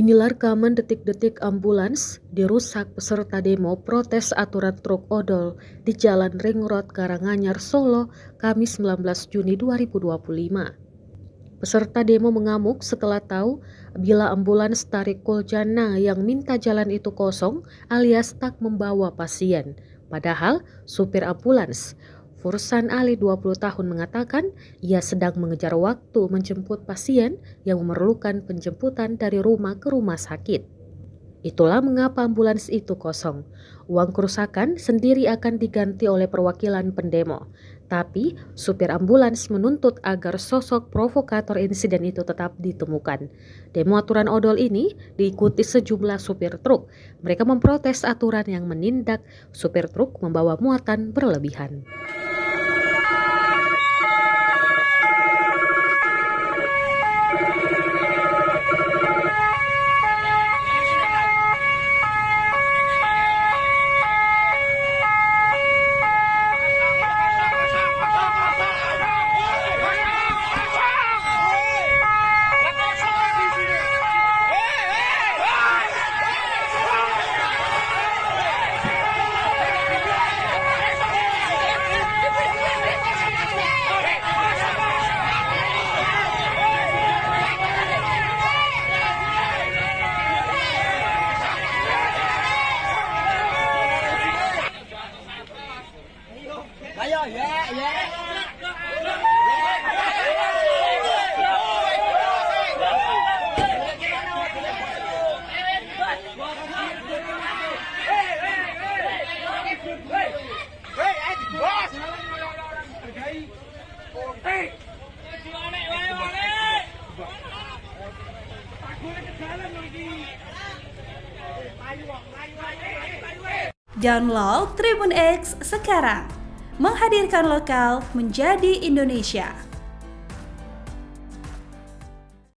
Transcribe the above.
Inilah rekaman detik-detik ambulans dirusak peserta demo protes aturan truk odol di Jalan Ring Road Karanganyar, Solo, Kamis 19 Juni 2025. Peserta demo mengamuk setelah tahu bila ambulans tarik Koljana yang minta jalan itu kosong alias tak membawa pasien. Padahal supir ambulans, Fursan Ali 20 tahun mengatakan ia sedang mengejar waktu menjemput pasien yang memerlukan penjemputan dari rumah ke rumah sakit. Itulah mengapa ambulans itu kosong. Uang kerusakan sendiri akan diganti oleh perwakilan pendemo. Tapi supir ambulans menuntut agar sosok provokator insiden itu tetap ditemukan. Demo aturan odol ini diikuti sejumlah supir truk. Mereka memprotes aturan yang menindak supir truk membawa muatan berlebihan. Ayo, ya. Download Tribun X sekarang, menghadirkan lokal menjadi Indonesia.